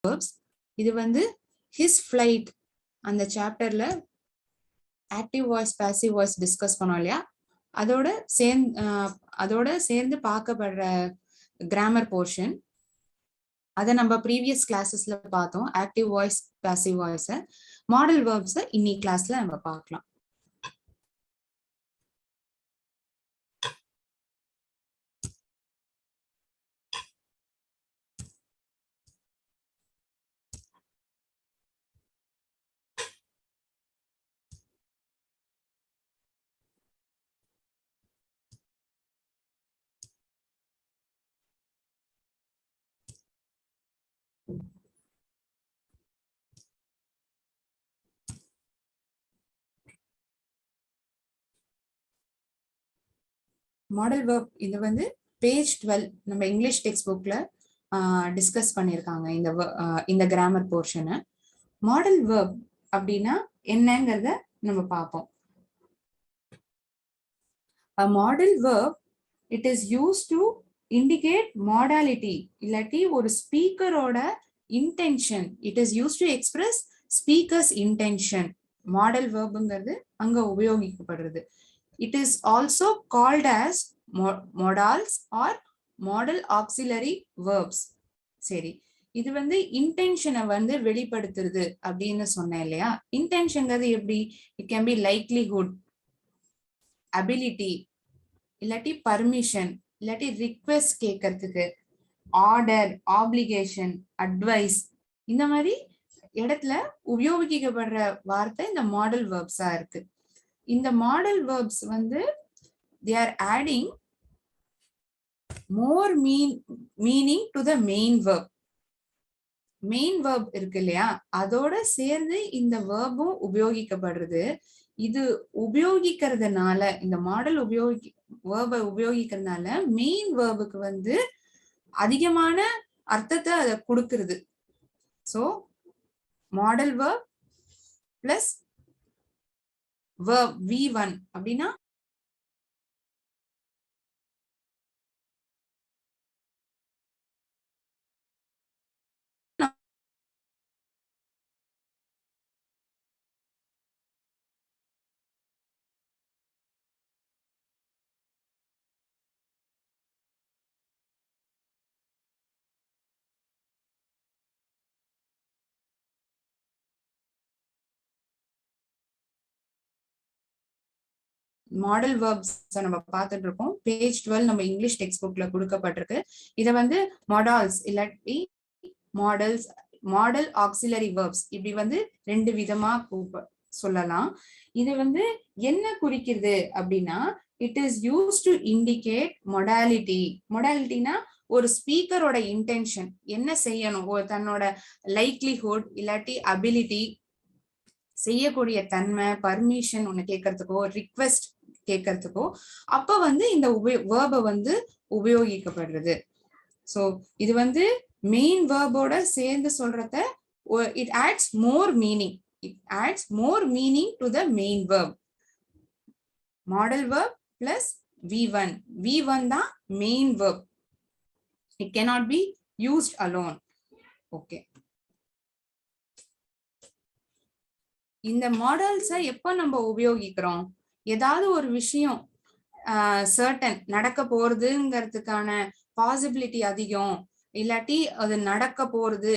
verbs. இது வந்து his flight அந்த சாப்டர்ல active voice passive voice discuss பண்ணோம் இல்லையா, அதோட சேர்ந்து பார்க்கப்படுற கிராமர் போர்ஷன். அதை நம்ம ப்ரீவியஸ் கிளாஸஸ்ல பார்த்தோம், ஆக்டிவ் வாய்ஸ் பாசிவ் வாய்ஸை. மாடல் வேர்ப்ஸை இன்னைக்கு கிளாஸ்ல நம்ம பார்க்கலாம். மாடல் வேர்ப் இது வந்து பேஜ் 12 நம்ம இங்கிலீஷ் டெக்ஸ்ட் புக்ல டிஸ்கஸ் பண்ணியிருக்காங்க இந்த கிராமர் போர்ஷனை. மாடல் வேர்ப் அப்படின்னா என்னங்கிறத நம்ம பார்ப்போம். A model verb, it is used to indicate modality, இல்லாட்டி ஒரு ஸ்பீக்கரோட intention. It is use to express speaker's intention. Modal வேர்புங்கிறது அங்க உபயோகிக்கப்படுறது. It is also called as modals or modal auxiliary verbs. சரி, இது வந்து இன்டென்ஷனை வந்து வெளிப்படுத்துறது அப்படின்னு சொன்னேன் இல்லையா. இன்டென்ஷன்ங்கிறது எப்படி? It can be likelihood, ability, இல்லாட்டி பர்மிஷன், இல்லாட்டி ரிக்வெஸ்ட் கேட்கறதுக்கு, ஆர்டர், ஆப்ளிகேஷன், அட்வைஸ். இந்த மாதிரி இடத்துல உபயோகிக்கப்படுற வார்த்தை இந்த மாடல் வேர்ப்ஸா இருக்கு. இந்த மாடல் வேர்ப்ஸ் வந்து they are adding more meaning to the main verb. Main verb இருக்கு இல்லையா, அதோட சேர்ந்து இந்த வேர்பும் உபயோகிக்கப்படுறது. இது உபயோகிக்கிறதுனால, இந்த மாடல் வேர்பை உபயோகிக்கிறதுனால மெயின் வேர்புக்கு வந்து அதிகமான அர்த்தத்தை அதை கொடுக்கிறது. So model verb plus verb V1 அப்படின்னா மாடல் வேர்ப்ஸ் நம்ம பார்த்துட்டு இருக்கோம். பேஜ் 12 நம்ம இங்கிலீஷ் டெக்ஸ்ட் புக்ல கொடுக்கப்பட்டிருக்கு. இதை வந்து மாடல்ஸ் இல்லாட்டி மாடல்ஸ், மாடல் ஆக்சிலரி வேர்ப்ஸ், இப்படி வந்து ரெண்டு விதமா சொல்லலாம். இது வந்து என்ன குறிக்கிறது அப்படின்னா, it is use to indicate modality. மொடாலிட்டினா ஒரு ஸ்பீக்கரோட இன்டென்ஷன், என்ன செய்யணும், தன்னோட லைக்லிஹுட் இல்லாட்டி அபிலிட்டி, செய்யக்கூடிய தன்மை, பர்மிஷன் ஒண்ணு கேட்கறதுக்கோ, ரிக்வெஸ்ட் கேட்கறதுக்கோ, அப்ப வந்து இந்த வேர்பை வந்து உபயோகிக்கப்படுறது. சோ இது வந்து மெயின் வேர்போட சேர்ந்து சொல்றத it adds more meaning. It adds more meaning to the main verb. Model verb plus V1. V1 தான் main verb. It cannot be used alone. Okay. இந்த மாடல்ஸை எப்ப நம்ம உபயோகிக்கிறோம்? ஏதாவது ஒரு விஷயம் சர்டன் நடக்க போறதுங்கிறதுக்கான பாசிபிலிட்டி அதிகம், இல்லாட்டி அது நடக்க போறது,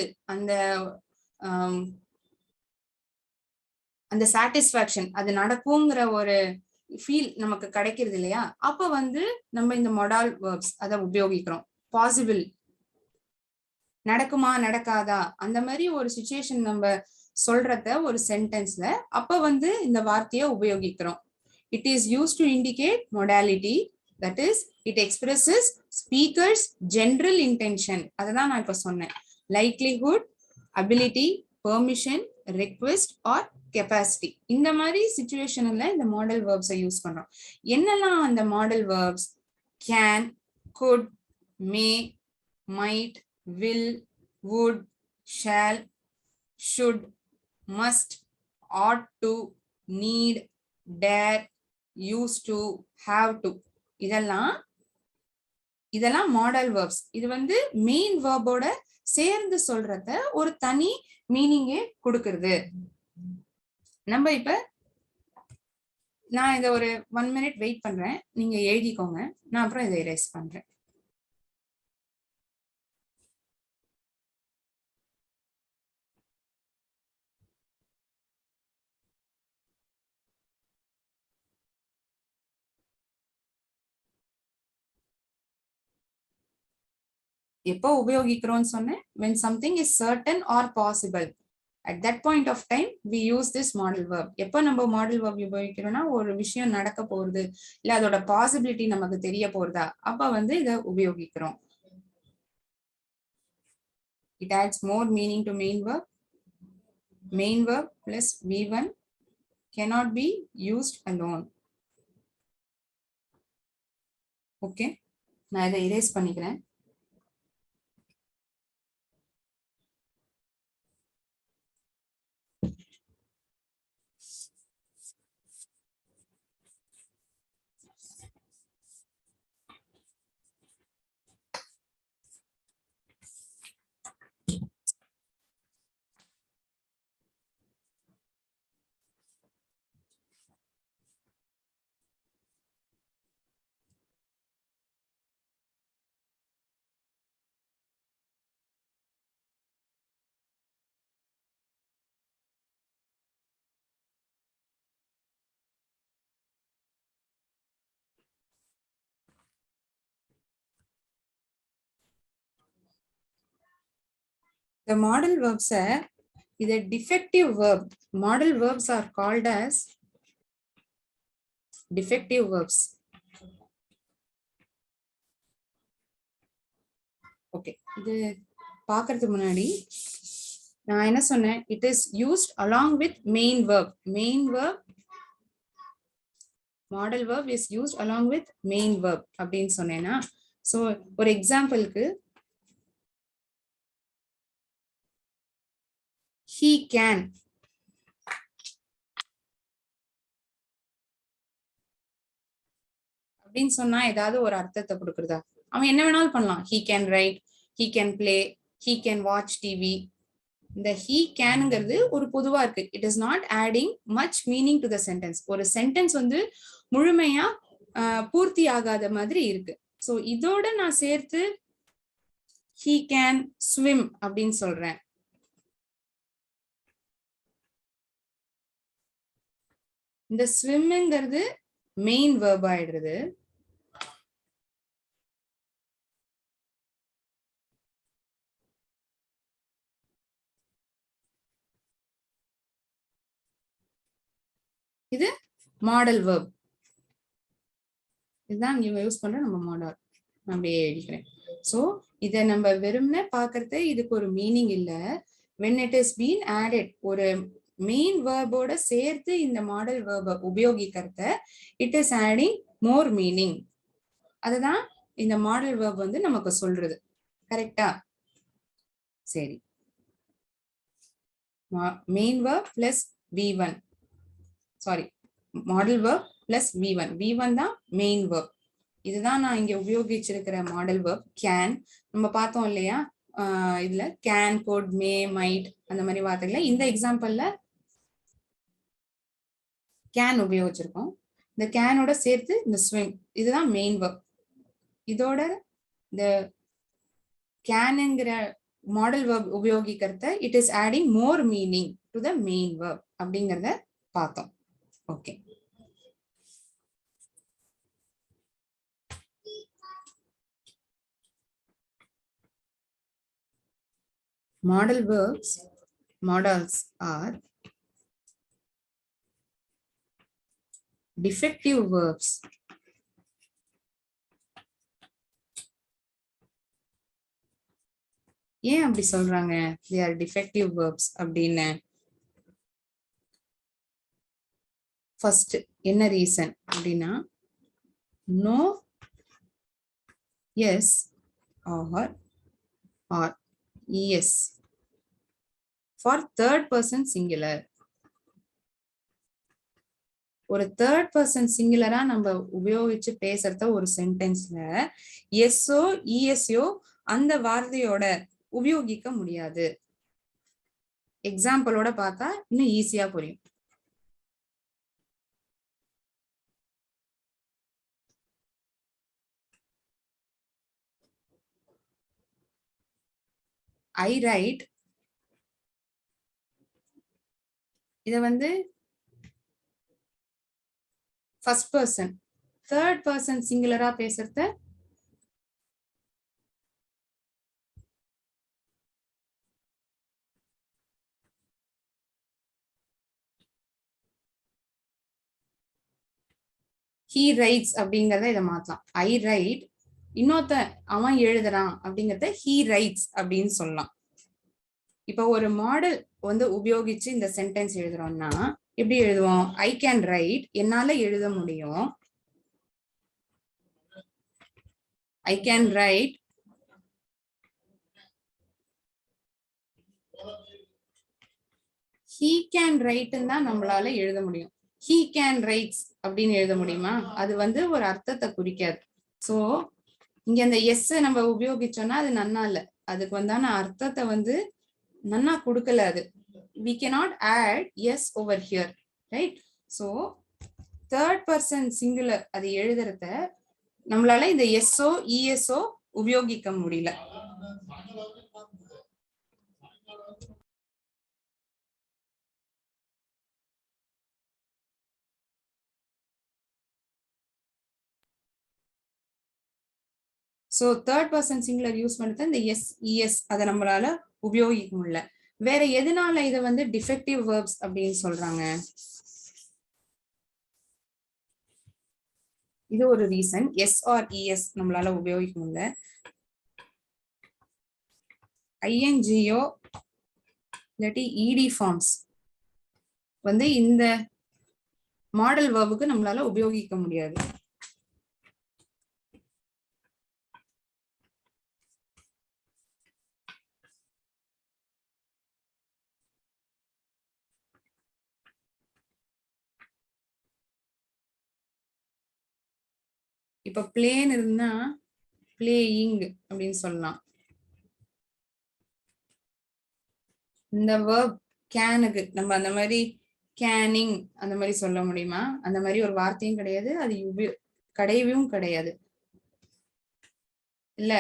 அந்த சாட்டிஸ்பாக்சன், அது நடக்குங்கிற ஒரு ஃபீல் நமக்கு கிடைக்கிறது இல்லையா, அப்ப வந்து நம்ம இந்த மொடால் வேர்ப்ஸ் அதை உபயோகிக்கிறோம். பாசிபிள், நடக்குமா நடக்காதா, அந்த மாதிரி ஒரு சிச்சுவேஷன் நம்ம சொல்றத ஒரு சென்டென்ஸ்ல, அப்ப வந்து இந்த வார்த்தையை உபயோகிக்கிறோம். It is used to indicate modality, that is it expresses speaker's general intention. அததான் நான் இப்ப சொன்னேன். likelihood, ability, permission, request or capacity. இந்த மாதிரி சிச்சுவேஷன்ல இந்த மாடல் வேர்ப்ஸை யூஸ் பண்றோம். என்னெல்லாம் அந்த model verbs? can, could, may, might, will, would, shall, should, must, ought to, need, dare, used to, have to. இதெல்லாம் மாடல் வேர்ப்ஸ். இது வந்து மெயின் வேர்போட சேர்ந்து சொல்றத ஒரு தனி மீனிங்கே கொடுக்கறது. நம்ம இப்ப நான் இத ஒரு 1 minute வெயிட் பண்றேன், நீங்க எழுதிக்கோங்க, நான் அப்புறம் இதை erase பண்றேன். எப்போ உபயோகிக்கிறோம்னு சொன்னேன், when something is certain or possible, at that point of time we use this modal verb. எப்போ நம்ம modal verb உபயோகிக்கிறோம்னா ஒரு விஷயம் நடக்க போறது இல்ல அதோட பாசிபிலிட்டி நமக்கு தெரிய போறதா, அப்ப வந்து இத உபயோகிக்கிறோம். It adds more meaning to main verb. Main verb plus V1 cannot be used alone. Okay, நான் இதை erase பண்ணிக்கிறேன். The modal verbs are a defective verb. Modal verbs are called as defective verbs. Okay, இது பார்க்கிறதுக்கு முன்னாடி நான் என்ன சொன்னேன், it is used along with main verb. Main verb, modal verb is used along with main verb அப்படின்னு சொன்னேன்னா, so ஒரு எக்ஸாம்பிளுக்கு he can, அப்படின்னு சொன்னா ஏதாவது ஒரு அர்த்தத்தை கொடுக்குறதா? அவன் என்ன வேணாலும் பண்ணலாம். he can write, he can play, he can watch TV. இந்த he canங்கிறது ஒரு பொதுவா இருக்கு. it is not adding much meaning to the sentence. ஒரு சென்டென்ஸ் வந்து முழுமையா பூர்த்தி ஆகாத மாதிரி இருக்கு. சோ இதோட நான் சேர்த்து he can swim அப்படின்னு சொல்றேன். இந்த ஸ்விம்ங்கிறது மெயின் verb ஆயிடுறது. இது மாடல் verb. இதுதான் நீங்க யூஸ் பண்ற நம்ம மாடல். நான் அப்படியே எழுதிக்கிறேன். சோ இதை நம்ம வெறும்னே பாக்குறது இதுக்கு ஒரு மீனிங் இல்ல. when it is been added, ஒரு மெயின் வேர்போட சேர்த்து இந்த மாடல் வேர்பை உபயோகிக்கிறத it is adding more meaning. அதுதான் இந்த மாடல் வேர்ப் வந்து நமக்கு சொல்றது. கரெக்டா? சரி, main verb plus V1, sorry, modal verb plus V1. V1 தான் மெயின் வேர்ப். இதுதான் நான் இங்க உபயோகிச்சிருக்கிற மாடல் வேர்ப். கேன் நம்ம பார்த்தோம் இல்லையா, இதுல கேன், கோட், மே, மைட் அந்த மாதிரி வார்த்தைகளை இந்த எக்ஸாம்பிள்ல கேன் உபயோகிச்சிருக்கோம். இந்த கேனோட சேர்த்து இந்த ஸ்விம், இதுதான் மெயின் வேர்ப். இதோட இந்த கேனுங்கிற மாடல் வேர்ப் உபயோகிக்கிறத it is adding more meaning to the main verb அப்படிங்கறத பார்த்தோம். Okay, modal verbs, modals are defective verbs. ஏன் அப்படி சொல்றாங்க they are defective verbs அப்படின்னு? ஃபர்ஸ்ட் என்ன ரீசன் அப்படின்னா, no, yes or es for third person singular. ஒரு தேர்ட் பர்சன் சிங்குலரா நம்ம உபயோகிச்சு பேசுறத ஒரு சென்டென்ஸ்ல எஸ்ஓ இஎஸ்ஓ அந்த வார்த்தையோட உபயோகிக்க முடியாது. எக்ஸாம்பிளோட பார்த்தா இன்னும் ஈஸியா புரியும். I write. இத வந்து ஃபர்ஸ்ட் பர்சன், தேர்ட் பர்சன் சிங்குலரா பேசுறத he writes அப்படிங்கறத இத மாத்தலாம். I write, இன்னொருத்த அவன் எழுதுறான் அப்படிங்கறத he writes அப்படின்னு சொல்லலாம். இப்ப ஒரு மாடல் வந்து உபயோகிச்சு இந்த சென்டென்ஸ் எழுதுறோம்னா எப்படி எழுதுவோம்? I can write, என்னால எழுத முடியும். I can write he can write தான் நம்மளால எழுத முடியும். he can writes அப்படின்னு எழுத முடியுமா? அது வந்து ஒரு அர்த்தத்தை குறிக்காது. சோ இங்க அந்த எஸ் நம்ம உபயோகிச்சோம்னா அது நன்னா இல்ல. அதுக்கு வந்தான அர்த்தத்தை வந்து நன்னா கொடுக்கல. அது we cannot add yes over here, right? so third person singular அது எழுதுறத நம்மளால இந்த எஸ்ஓ இஎஸ்ஓ உபயோகிக்க முடியல. So third person singular use பண்ணிட்டு இந்த எஸ் இஎஸ் அதை நம்மளால உபயோகிக்க முடியல. வேற எதனால இதை வந்து டிஃபெக்டிவ் வேர்ப்ஸ் அப்படின்னு சொல்றாங்க? இது ஒரு ரீசன். எஸ் ஆர் இஎஸ் நம்மளால உபயோகிக்க முடியல. ஐஎன்ஜிஓ இல்லாட்டி இடி ஃபார்ம்ஸ் வந்து இந்த மாடல் வேர்புக்கு நம்மளால உபயோகிக்க முடியாது. இப்ப பிளேன் இருந்தா பிளேயிங் அப்படின்னு சொல்லலாம். இந்த வேர்ப் கேனுக்கு நம்ம அந்த மாதிரி கேனிங் அந்த மாதிரி சொல்ல முடியுமா? அந்த மாதிரி ஒரு வார்த்தையும் கிடையாது, அது கிடையவும் கிடையாது. இல்ல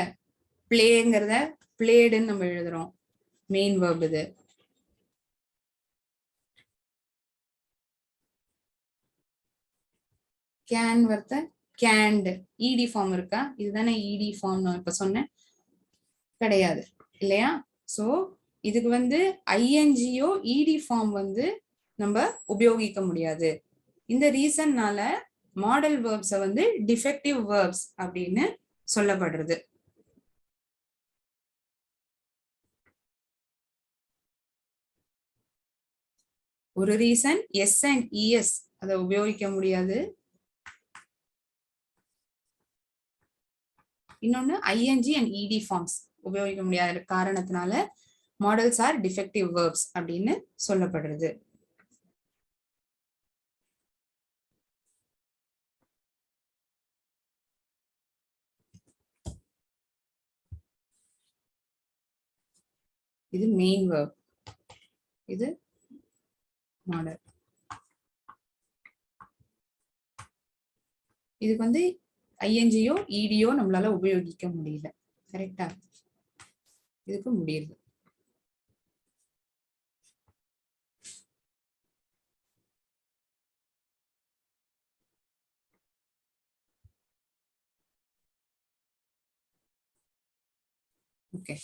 பிளேங்கிறத பிளேடுன்னு நம்ம எழுதுறோம். மெயின் வேர்ப் இது. கேன் வார்த்தை கேண்ட், இடி ஃபார்ம் இருக்கா? இதுதானே இடி ஃபார்ம் நான் இப்ப சொன்னேன். கிடையாது இல்லையா? சோ இதுக்கு வந்து ஐஎன்ஜிஓ இடி ஃபார்ம் வந்து நம்ம உபயோகிக்க முடியாது. இந்த ரீசன்னால மாடல் வேர்ப்ஸை வந்து டிஃபெக்டிவ் வேர்ப்ஸ் அப்படின்னு சொல்லப்படுறது. ஒரு ரீசன் எஸ் அண்ட் இஎஸ் அதை உபயோகிக்க முடியாது. இன்னொன்னு ஐஎன்ஜி அண்ட் இடி ஃபார்ம்ஸ் உபயோகிக்க முடியாத காரணத்தினால மாடல்ஸ் ஆர் டிஃபெக்டிவ் வேர்ப்ஸ் அப்படின்னு சொல்லப்படுறது. இது மெயின் வேர்ப், இது மாடல். இதுக்கு வந்து ஐஎன்ஜியோ இடியோ நம்மளால உபயோகிக்க முடியல. கரெக்டா? இதுக்கு முடியுது. ஓகே,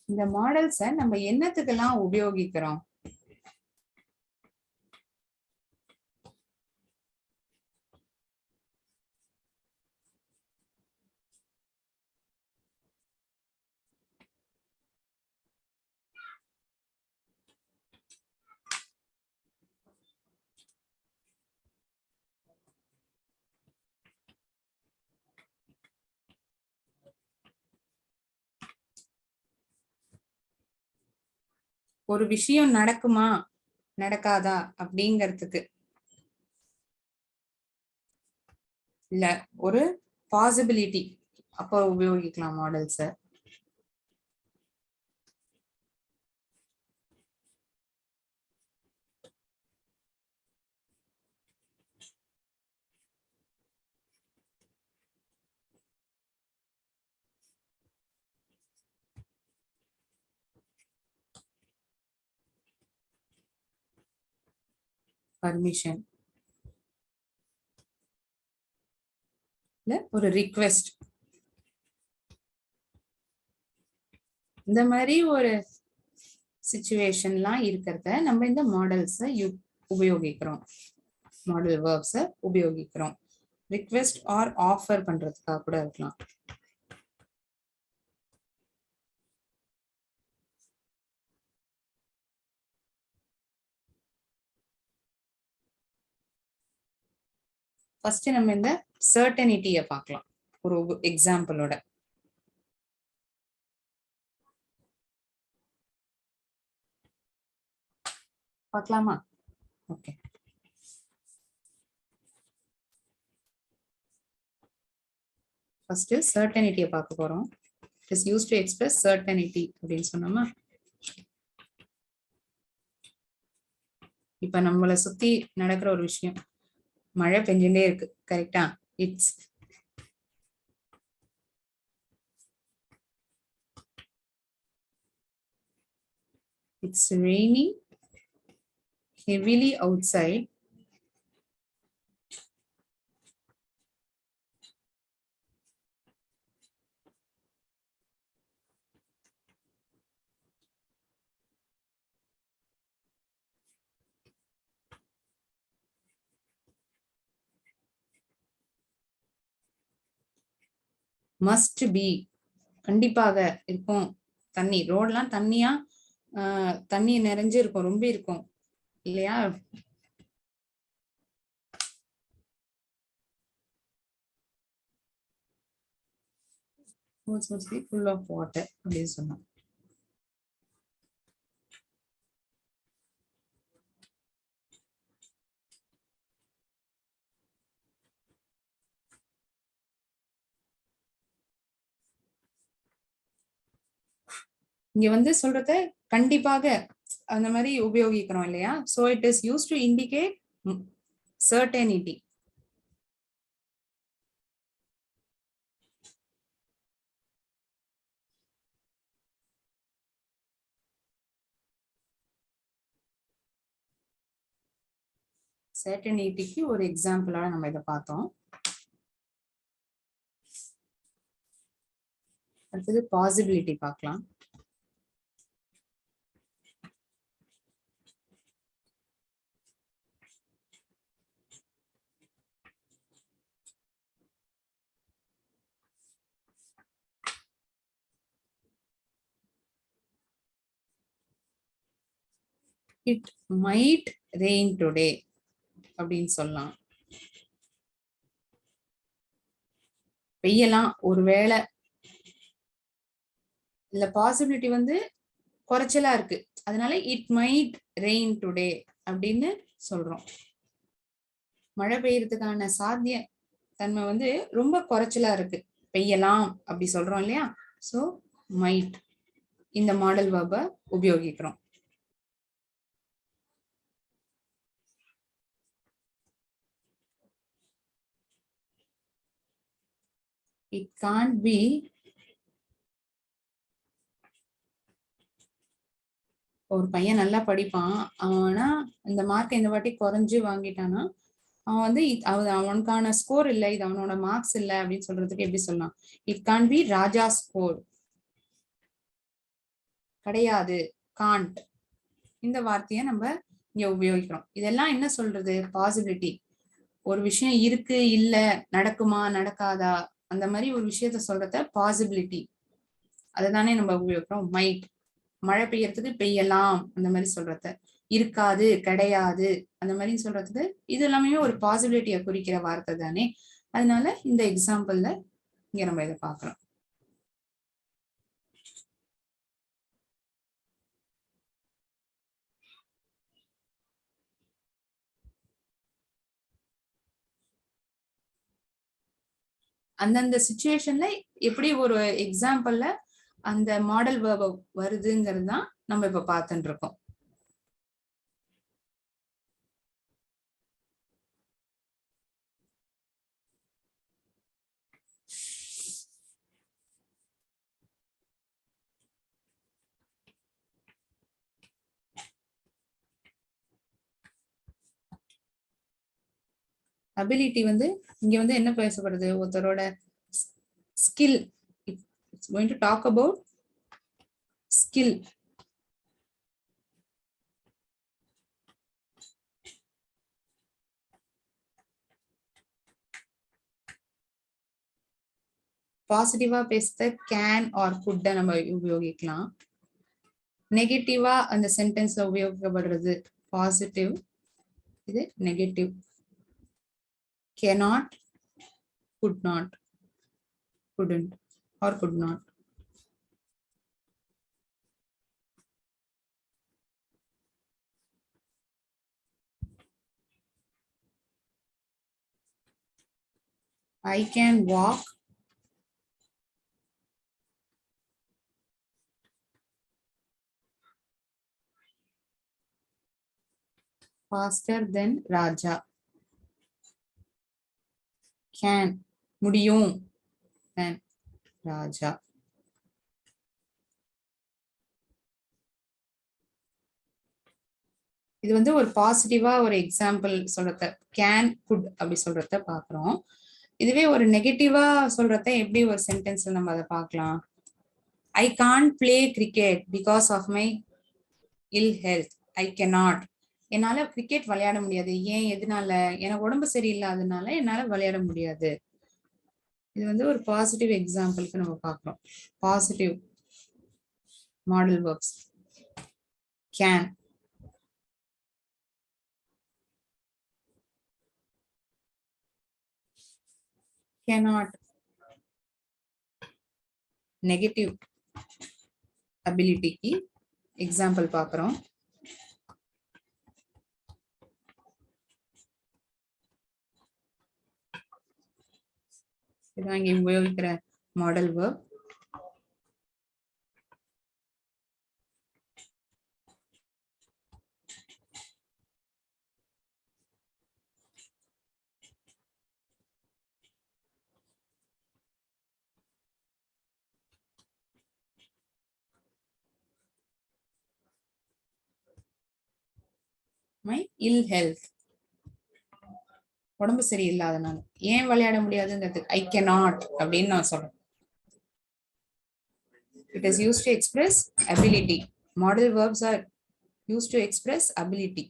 இந்த மாடல்ஸை நம்ம என்னத்துக்கெல்லாம் உபயோகிக்கிறோம்? ஒரு விஷயம் நடக்குமா நடக்காதா அப்படிங்கிறதுக்கு, இல்ல ஒரு பாசிபிலிட்டி அப்போ உபயோகிக்கலாம் மாடல்ஸை. பர்மிஷன் இல்ல ஒரு ரிக்வெஸ்ட், இந்த மாதிரி ஒரு சிச்சுவேஷன்லாம் இருக்கிறத நம்ம இந்த மாடல்ஸை உபயோகிக்கிறோம், மாடல் வேர்ப்ஸை உபயோகிக்கிறோம். ரிக்வெஸ்ட் ஆர் ஆஃபர் பண்றதுக்காக கூட இருக்கலாம். ஃபர்ஸ்ட் நம்ம இந்த சர்டனிட்டியை பார்க்கலாம் ஒரு எக்ஸாம்பிளோட. பார்க்கலாமா? ஓகே. ஃபர்ஸ்ட் சர்டனிட்டியை பார்க்க போறோம். It is used to express certainty அப்படின்னு சொன்னோமா. இப்ப நம்மளை சுத்தி நடக்கிற ஒரு விஷயம், மழை பெஞ்சுட்டே இருக்கு, கரெக்டா? It's raining heavily outside. Must be, கண்டிப்பாக இருக்கும். தண்ணி, ரோடெல்லாம் தண்ணியா தண்ணி நிறைஞ்சு இருக்கும், ரொம்ப இருக்கும் இல்லையா? must be full of water அப்படின்னு சொன்னோம். இங்க வந்து சொல்றத கண்டிப்பாக அந்த மாதிரி உபயோகிக்கிறோம் இல்லையா? So it is used to indicate certainty. certaintyக்கு ஒரு எக்ஸாம்பிளா நம்ம இதை பார்த்தோம். அடுத்தது பாசிபிலிட்டி பார்க்கலாம். இட் மைட் ரெயின் டுடே அப்படின்னு சொல்லலாம். பெய்யலாம் ஒருவேளை, இல்ல பாசிபிலிட்டி வந்து குறைச்சலா இருக்கு, அதனால இட் மைட் ரெயின் டுடே அப்படின்னு சொல்றோம். மழை பெய்யறதுக்கான சாத்திய தன்மை வந்து ரொம்ப குறைச்சலா இருக்கு, பெய்யலாம் அப்படி சொல்றோம் இல்லையா? சோ மைட் இந்த மாடல் வெர்பை உபயோகிக்கிறோம். It can't be. ஒரு பையன் நல்லா படிப்பான், ஆனா இந்த மார்க் இந்த வாட்டி குறைஞ்சு வாங்கிட்டானா அவன் வந்து அவனுக்கான ஸ்கோர் இல்லை, இது அவனோட மார்க்ஸ் இல்லை அப்படின்னு சொல்றதுக்கு எப்படி சொல்லலாம்? It can be Raja score. கிடையாது, காண்ட் இந்த வார்த்தையை நம்ம இங்க உபயோகிக்கிறோம். இதெல்லாம் என்ன சொல்றது? பாசிபிலிட்டி. ஒரு விஷயம் இருக்கு, இல்ல, நடக்குமா நடக்காதா, அந்த மாதிரி ஒரு விஷயத்த சொல்றத பாசிபிலிட்டி, அதுதானே நம்ம உபயோகிக்கிறோம். மைட் மழை பெய்யறதுக்கு பெய்யலாம் அந்த மாதிரி சொல்றத, இருக்காது கிடையாது அந்த மாதிரி சொல்றதுக்கு, இது எல்லாமே ஒரு பாசிபிலிட்டியை குறிக்கிற வார்த்தை தானே. அதனால இந்த எக்ஸாம்பிள்ல இங்க நம்ம இதை பார்க்கிறோம். அந்தந்த சிச்சுவேஷன்ல எப்படி ஒரு எக்ஸாம்பிள்ல அந்த மாடல் வேர்ப் வருதுங்கிறது தான் நம்ம இப்ப பார்த்துட்டு இருக்கோம். அபிலிட்டி வந்து இங்க வந்து என்ன பேசப்படுது, ஒருத்தரோட skill. It's going to talk about skill. பாசிட்டிவா பேசுற கேன் ஆர் குட் நம்ம உபயோகிக்கலாம். நெகட்டிவா அந்த சென்டென்ஸ்ல உபயோகிக்கப்படுறது பாசிட்டிவ், இது negative. cannot, could not, couldn't or could not. I can walk faster than Raja. Can முடியும் than Raja. இது வந்து ஒரு பாசிட்டிவா ஒரு எக்ஸாம்பிள் சொல்றத கேன் குட் அப்படி சொல்றத பாக்குறோம். இதுவே ஒரு நெகட்டிவா சொல்றத எப்படி ஒரு சென்டென்ஸ்ல நம்ம அதை பார்க்கலாம். I can't play cricket because of my ill health. I cannot, என்னால கிரிக்கெட் விளையாட முடியாது. ஏன், எதனால? எனக்கு உடம்பு சரியில்லாதனால என்னால விளையாட முடியாது. இது வந்து ஒரு பாசிட்டிவ் எக்ஸாம்பிளுக்கு நம்ம பார்க்கிறோம். Positive modal verbs can. cannot negative அபிலிட்டிக்கு எக்ஸாம்பிள் பார்க்கிறோம். இதான் இங்க உபயோகிக்கிற modal verb. My ill health, உடம்பு சரியில்லாதனால. ஏன் விளையாட முடியாதுங்கிறது ஐ கேனாட் அப்படின்னு நான் சொல்றேன். It is used to express ability. Model verbs are used to express ability.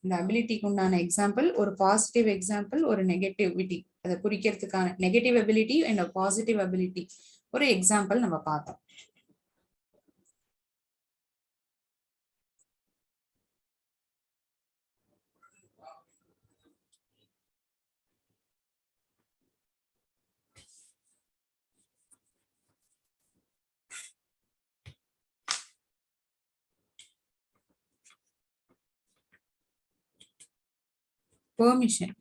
இந்த அபிலிட்டிக்கு உண்டான எக்ஸாம்பிள் ஒரு பாசிட்டிவ் எக்ஸாம்பிள், ஒரு நெகட்டிவிட்டி அதை குறிக்கிறதுக்கான negative ability and positive ability ஒரு எக்ஸாம்பிள் நம்ம பார்த்தோம். பெர்மிஷன்.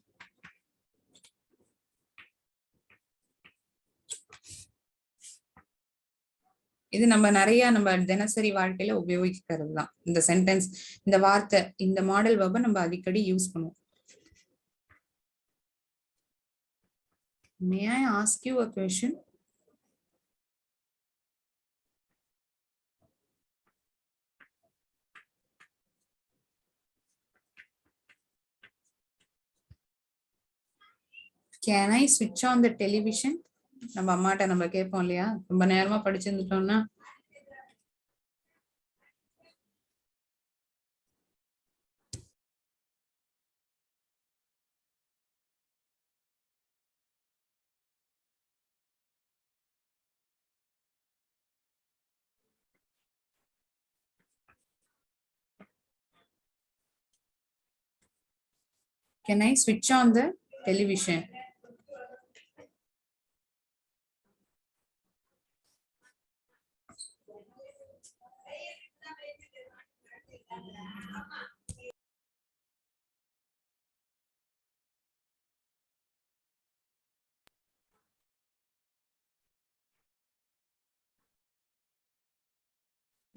இது நம்ம நிறைய நம்ம தினசரி வாழ்க்கையில உபயோகிக்கிறது தான் இந்த சென்டென்ஸ், இந்த வார்த்தை, இந்த மாடல் வேர்பை நம்ம அடிக்கடி யூஸ் பண்ணுவோம். May I ask you a question? Can I switch on the television? நம்ம அம்மாட்ட நம்ம கேட்போம் இல்லையா, ரொம்ப நேரமா படிச்சிருந்துட்டோம்னா. Can I switch on the television?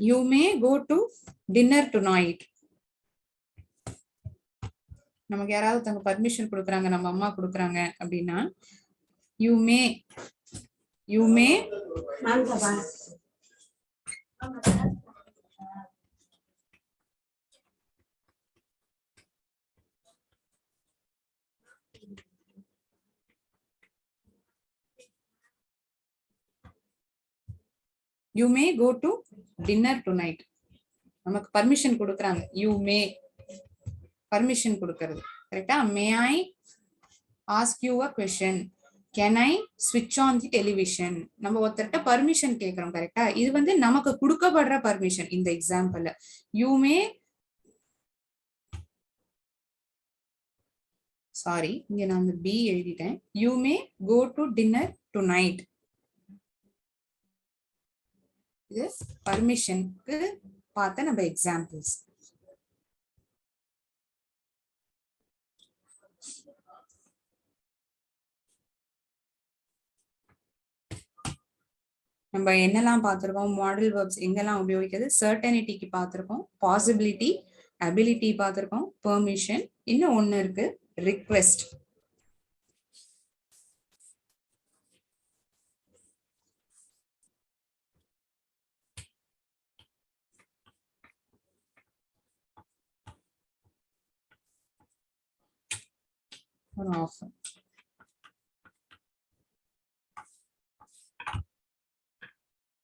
You may go to dinner tonight. நமக்கு யாராவது தங்க பர்மிஷன் கொடுக்குறாங்க, நம்ம அம்மா கொடுக்குறாங்க அப்படின்னா you may you may go to dinner tonight. நமக்கு பர்மிஷன் கொடுக்குறாங்க, யூ மே பர்மிஷன் கொடுக்கறது கரெக்டா. May I ask you a question, can I ஸ்விட்ச் ஆன் தி டெலிவிஷன். நம்ம ஒருத்தர்கிட்ட பர்மிஷன் கேட்கிறோம் கரெக்டா. இது வந்து நமக்கு கொடுக்கப்படுற பர்மிஷன். இந்த எக்ஸாம்பிள் யூ மே, சாரி இங்க நான் அந்த பி எழுதிட்டேன். You may go to dinner tonight. இது பர்மிஷனுக்கு பார்த்த நம்ம எக்ஸாம்பிள்ஸ். நம்ம என்னெல்லாம் பார்த்திருக்கோம், மாடல் வெர்ப்ஸ் எங்கெல்லாம் உபயோகிக்கிறது, சர்டனிட்டிக்கு பார்த்திருக்கோம், பாசிபிலிட்டி, அபிலிட்டி பார்த்திருக்கோம், பெர்மிஷன், இன்னும் ஒண்ணு இருக்கு request. offer.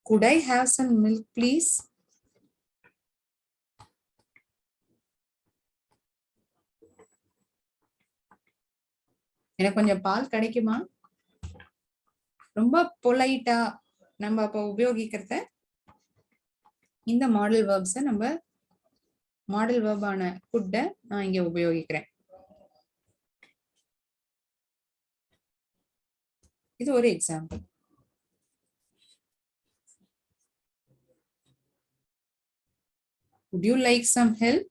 Could I have some milk, please? எனக்கு கொஞ்சம் பால் கிடைக்குமா? ரொம்ப பொலைட்டா நம்ம அப்ப உபயோகிக்கிறத இந்த மாடல் வெர்ப்ஸை நம்ம மாடல் வெர்பான குட்டை நான் இங்க உபயோகிக்கிறேன். இது ஒரு example. Would you like some help?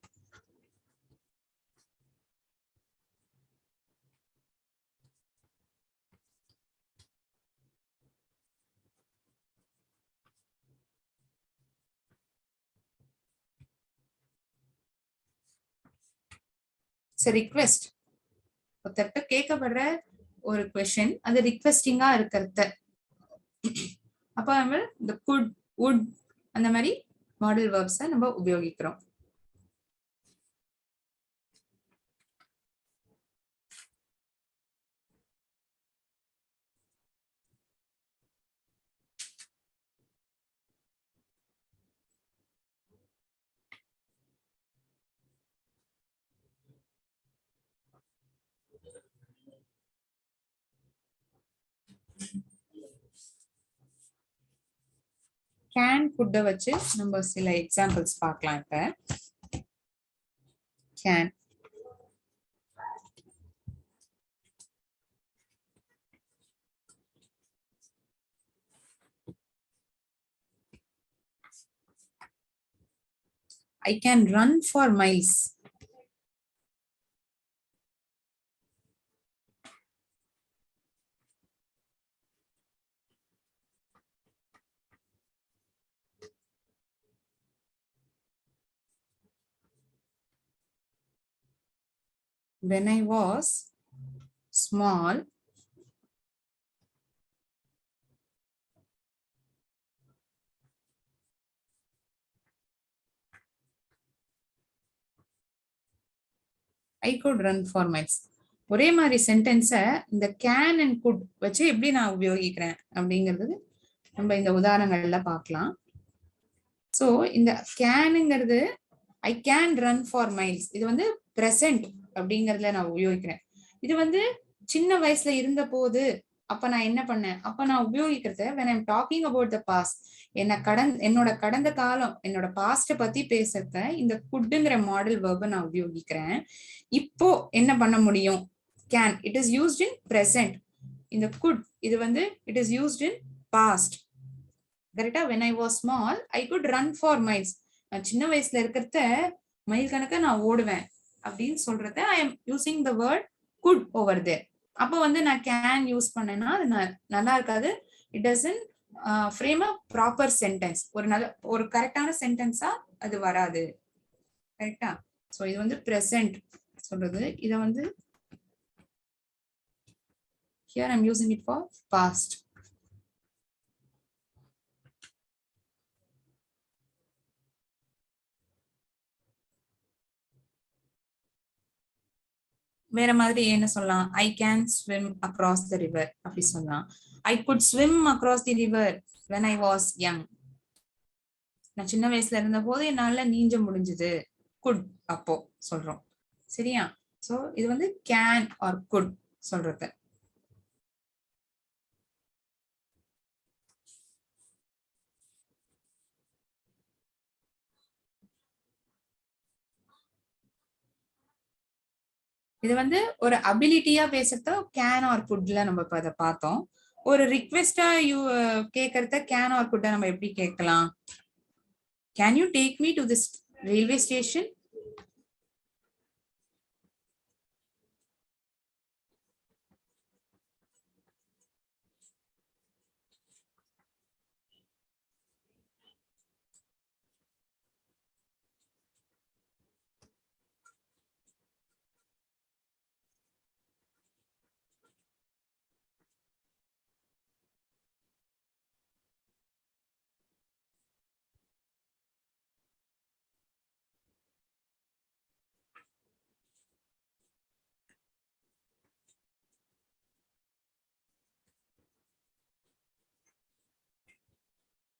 It's a request. ஒருத்தர்கிட்ட கேட்கப்படுற ஒரு கொஸ்டின் அது ரிக்வெஸ்டிங்கா இருக்கிறத அப்ப நம்ம இந்த குட், வுட் அந்த மாதிரி மாடல் வெர்ப்ஸை நம்ம உபயோகிக்கிறோம். கேன் குட்டை வச்சு நம்ம சில எக்ஸாம்பிள்ஸ் பார்க்கலாம். இப்ப can, I can run for miles. When I was small, I could run for miles. ஒரே மாதிரி சென்டென்ஸை இந்த கேன் அண்ட் குட் வச்சு எப்படி நான் உபயோகிக்கிறேன் அப்படிங்கிறது நம்ம இந்த உதாரணங்கள்ல பார்க்கலாம். ஸோ இந்த கேனுங்கிறது I can run for miles, இது வந்து பிரசன்ட் அப்படிங்கறதுல நான் உபயோகிக்கிறேன். இது வந்து சின்ன வயசுல இருந்த போது அப்ப நான் என்ன பண்ணேன், அப்ப நான் உபயோகிக்கிறத when I'm talking about the past, என்னோட கடந்த காலம், என்னோட பாஸ்ட பத்தி பேசுறத இந்த குட்ங்கிற மாடல் வெர்பை நான் உபயோகிக்கிறேன். இப்போ என்ன பண்ண முடியும், can, it is used in present. இந்த குட் இது வந்து it is used in past. கரெக்டா. when I was small, I could run for miles. நான் சின்ன வயசுல இருக்கிறத மைல் கணக்கா நான் ஓடுவேன் அப்படின்னு சொல்றத I am using the word could over there. அப்போ வந்து நான் கேன் யூஸ் பண்ணேன்னா அது நல்லா இருக்காது. It doesn't frame a proper sentence. ஒரு கரெக்டான சென்டென்ஸா அது வராது. கரெக்டா? சோ இது வந்து present சொல்றது. இத வந்து here I'm using it for past. வேற மாதிரி என்ன சொல்லலாம்? I can swim across the river அப்படி சொல்லலாம். I could swim across the river when I was young. நான் சின்ன வயசுல இருந்த போது என்னால நீஞ்ச முடிஞ்சது. could அப்போ சொல்றோம். சரியா? சோ இது வந்து can or could சொல்றது. இது வந்து ஒரு அபிலிட்டியா பேசுறத கேன் ஆர் குட்ல நம்ம இப்ப அதை பார்த்தோம். ஒரு ரிக்வெஸ்டா கேக்குறத கேன் ஆர் குட்ட நம்ம எப்படி கேட்கலாம்? Can you take me to this railway station?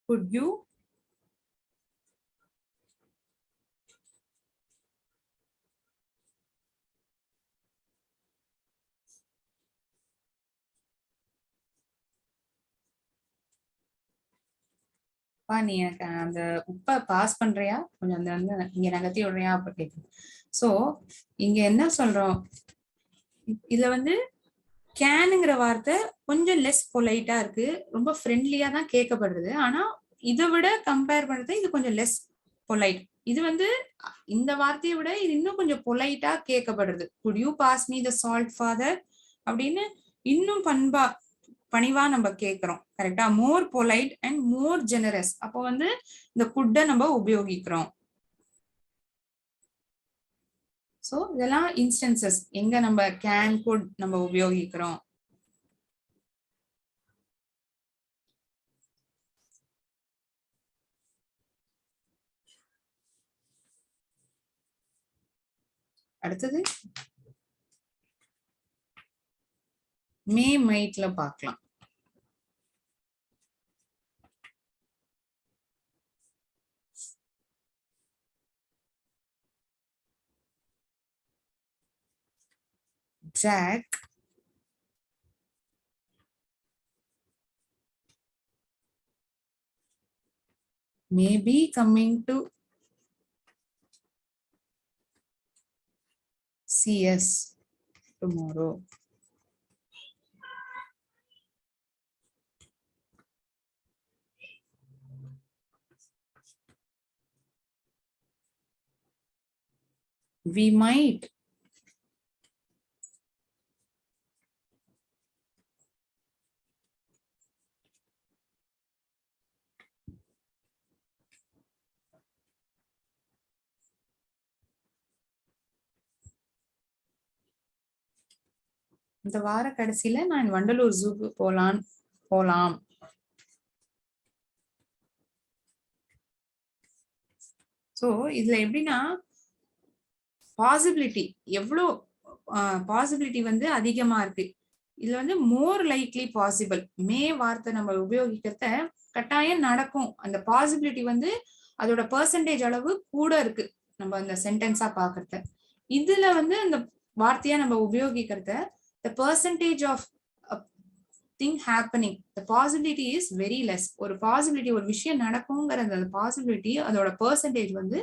Could you? நீ எனக்கு அந்த உப்பை பாஸ் பண்றியா, கொஞ்சம் அந்த வந்து இங்க நகர்த்தி விடுறியா அப்ப கேக்குது. சோ இங்க என்ன சொல்றோம்? இதுல வந்து கேனுங்கிற வார்த்தை கொஞ்சம் லெஸ் பொலைட்டா இருக்கு, ரொம்ப ஃப்ரெண்ட்லியா தான் கேட்கப்படுறது. ஆனா இதை விட கம்பேர் பண்றது இது கொஞ்சம் லெஸ் பொலைட். இது வந்து இந்த வார்த்தையை விட இது இன்னும் கொஞ்சம் பொலைட்டா கேட்கப்படுறது. Could you pass me the salt father அப்படின்னு இன்னும் பணிவா நம்ம கேட்கிறோம். கரெக்டா? More polite and more generous. அப்போ வந்து இந்த குட்டை நம்ம உபயோகிக்கிறோம். சோ இதெல்லாம் இன்ஸ்டன்சஸ் எங்க நம்ம கேன் குட் நம்ம உபயோகிக்கிறோம். அடுத்தது மே மைட்ல பார்க்கலாம். Jack may be coming to see us tomorrow. We might இந்த வார கடைசியில நான் வண்டலூர் ஜூக்கு போலாம். சோ இதுல எப்படின்னா பாசிபிலிட்டி எவ்வளோ பாசிபிலிட்டி வந்து அதிகமா இருக்கு. இதுல வந்து மோர் லைக்லி பாசிபிள். மே வார்த்தை நம்ம உபயோகிக்கிறத கட்டாயம் நடக்கும். அந்த பாசிபிலிட்டி வந்து அதோட பெர்சன்டேஜ் அளவு கூட இருக்கு நம்ம அந்த சென்டென்ஸா பாக்குறத. இதுல வந்து அந்த வார்த்தையா நம்ம உபயோகிக்கிறத the percentage of a thing happening, the possibility is very less. ஒரு பாசிபிலிட்டி, ஒரு விஷயம் நடக்குங்கிற அந்த பாசிபிலிட்டி அதோட பெர்சன்டேஜ் வந்து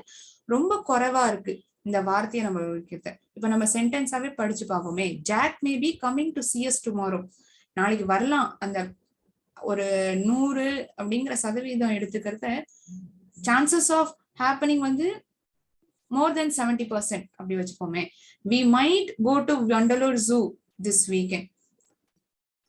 ரொம்ப குறைவா இருக்கு இந்த வார்த்தையை நம்ம உபயோகிக்கிறத. இப்ப நம்ம சென்டென்ஸாவே படிச்சு பார்ப்போமே. Jack may be coming to see us tomorrow. நாளைக்கு வரலாம். அந்த ஒரு 100 அப்படிங்கிற சதவீதம் எடுத்துக்கிறத சான்சஸ் ஆஃப் ஹேப்பனிங் வந்து more than 70% அப்படி வச்சுப்போமே. We might go to Vandalur Zoo this weekend.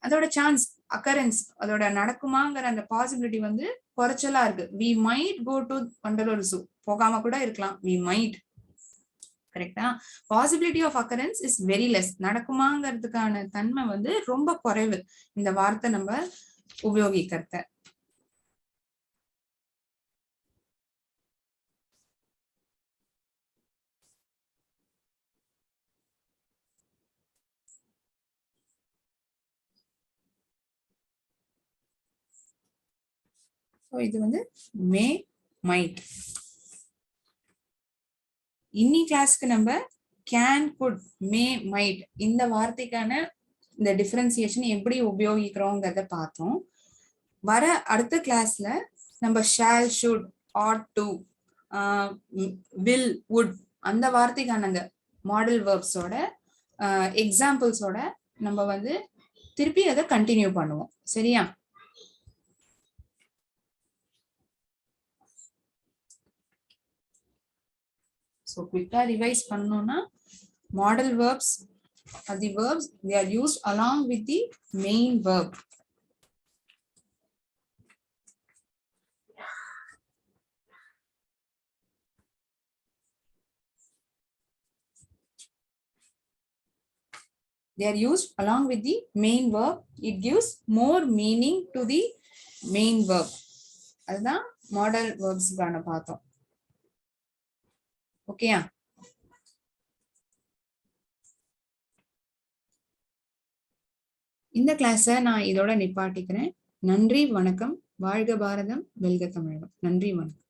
அதோட சான்ஸ் அக்கரன்ஸ் அதோட நடக்குமாங்கிற அந்த பாசிபிலிட்டி வந்து குறைச்சலா இருக்கு. We might go to Vandalur zoo, போகாம கூட இருக்கலாம். வி மைட், கரெக்டா? Possibility of occurrence is very less, நடக்குமாங்கிறதுக்கான தன்மை வந்து ரொம்ப குறைவு இந்த வார்த்தை நம்ம உபயோகிக்கிறத. இது வந்து மே மைட். இன்னி கிளாஸ்க்கு நம்ம கேன் குட் மே மைட் இந்த வார்த்தைக்கான இந்த டிஃபரன்சியேஷன் எப்படி உபயோகிக்கிறோங்கிறத பார்த்தோம். வர அடுத்த கிளாஸ்ல நம்ம shall should ought to will would அந்த வார்த்தைக்கான அந்த மாடல் வேர்ப்ஸோட எக்ஸாம்பிள்ஸோட நம்ம வந்து திருப்பி அதை கண்டினியூ பண்ணுவோம். சரியா? So quick revise பண்ணனும்னா modal verbs are the verbs they are used along with the main verb. They are used along with the main verb. It gives more meaning to the main verb. அதுதான் modal verbs கான பார்த்தோம். ஓகேயா? இந்த கிளாஸை நான் இதோட நிப்பாட்டிக்கிறேன். நன்றி, வணக்கம். வாழ்க பாரதம், வெல்க தமிழகம். நன்றி, வணக்கம்.